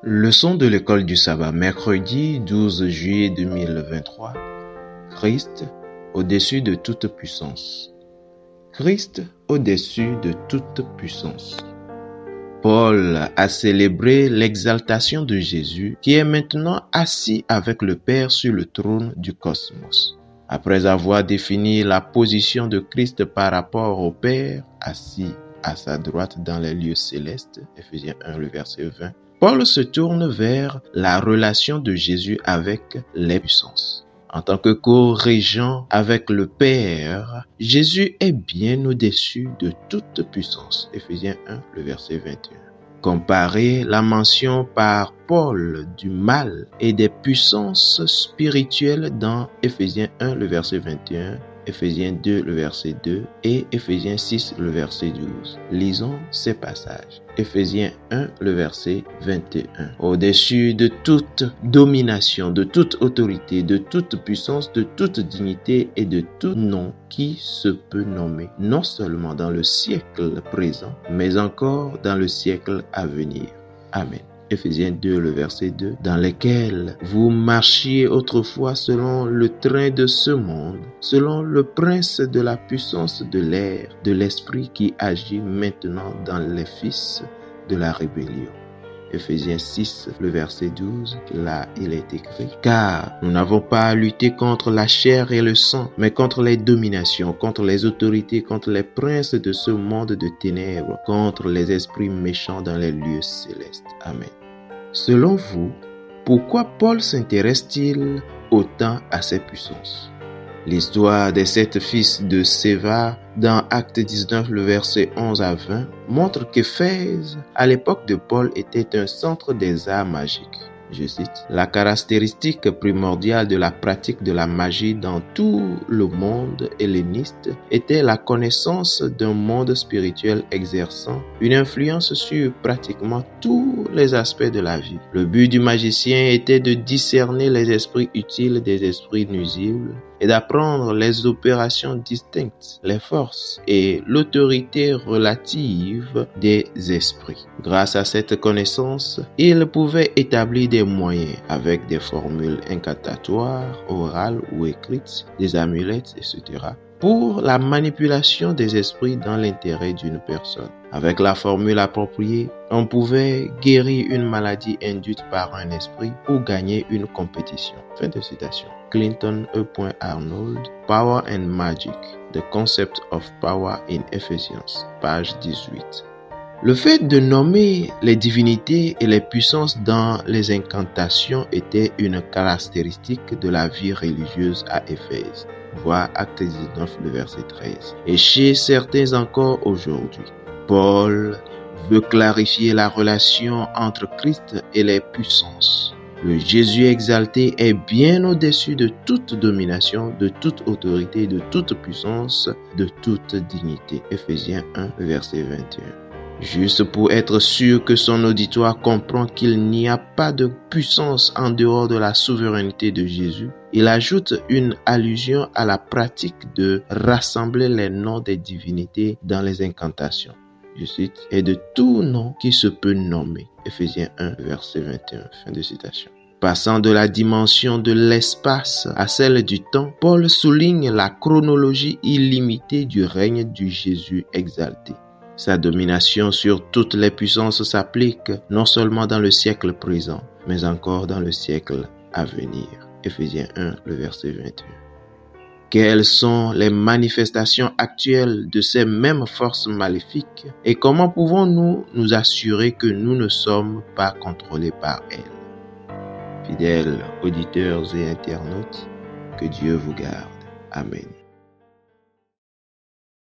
Leçon de l'école du sabbat, mercredi 12 juillet 2023. Christ au-dessus de toute puissance. Christ au-dessus de toute puissance. Paul a célébré l'exaltation de Jésus qui est maintenant assis avec le Père sur le trône du cosmos. Après avoir défini la position de Christ par rapport au Père assis à sa droite dans les lieux célestes, Ephésiens 1, le verset 20, Paul se tourne vers la relation de Jésus avec les puissances. En tant que co-régent avec le Père, Jésus est bien au-dessus de toute puissance. Ephésiens 1, le verset 21. Comparer la mention par Paul du mal et des puissances spirituelles dans Ephésiens 1, le verset 21, Ephésiens 2, le verset 2 et Ephésiens 6, le verset 12. Lisons ces passages. Ephésiens 1, le verset 21. Au-dessus de toute domination, de toute autorité, de toute puissance, de toute dignité et de tout nom qui se peut nommer, non seulement dans le siècle présent, mais encore dans le siècle à venir. Amen. Ephésiens 2, le verset 2, dans lesquels vous marchiez autrefois selon le train de ce monde, selon le prince de la puissance de l'air, de l'esprit qui agit maintenant dans les fils de la rébellion. Ephésiens 6, le verset 12, là il est écrit « Car nous n'avons pas à lutter contre la chair et le sang, mais contre les dominations, contre les autorités, contre les princes de ce monde de ténèbres, contre les esprits méchants dans les lieux célestes. » Amen. Selon vous, pourquoi Paul s'intéresse-t-il autant à ces puissances? L'histoire des 7 fils de Séva dans Actes 19, le verset 11 à 20, montre qu'Éphèse, à l'époque de Paul, était un centre des arts magiques. Je cite, « La caractéristique primordiale de la pratique de la magie dans tout le monde helléniste était la connaissance d'un monde spirituel exerçant une influence sur pratiquement tous les aspects de la vie. Le but du magicien était de discerner les esprits utiles des esprits nuisibles et d'apprendre les opérations distinctes, les forces et l'autorité relative des esprits. Grâce à cette connaissance, il pouvait établir des moyens avec des formules incantatoires, orales ou écrites, des amulettes, etc., pour la manipulation des esprits dans l'intérêt d'une personne. Avec la formule appropriée, on pouvait guérir une maladie induite par un esprit ou gagner une compétition. Fin de citation. Clinton E. Arnold, Power and Magic, The Concept of Power in Ephesians, page 18. Le fait de nommer les divinités et les puissances dans les incantations était une caractéristique de la vie religieuse à Éphèse. Voir Acte 19, le verset 13. Et chez certains encore aujourd'hui. Paul veut clarifier la relation entre Christ et les puissances. Le Jésus exalté est bien au-dessus de toute domination, de toute autorité, de toute puissance, de toute dignité. Ephésiens 1, verset 21. Juste pour être sûr que son auditoire comprend qu'il n'y a pas de puissance en dehors de la souveraineté de Jésus, il ajoute une allusion à la pratique de rassembler les noms des divinités dans les incantations. Je cite, « et de tout nom qui se peut nommer ». Ephésiens 1, verset 21, fin de citation. Passant de la dimension de l'espace à celle du temps, Paul souligne la chronologie illimitée du règne du Jésus exalté. Sa domination sur toutes les puissances s'applique non seulement dans le siècle présent, mais encore dans le siècle à venir. Ephésiens 1, le verset 21. Quelles sont les manifestations actuelles de ces mêmes forces maléfiques et comment pouvons-nous nous assurer que nous ne sommes pas contrôlés par elles? Fidèles auditeurs et internautes, que Dieu vous garde. Amen.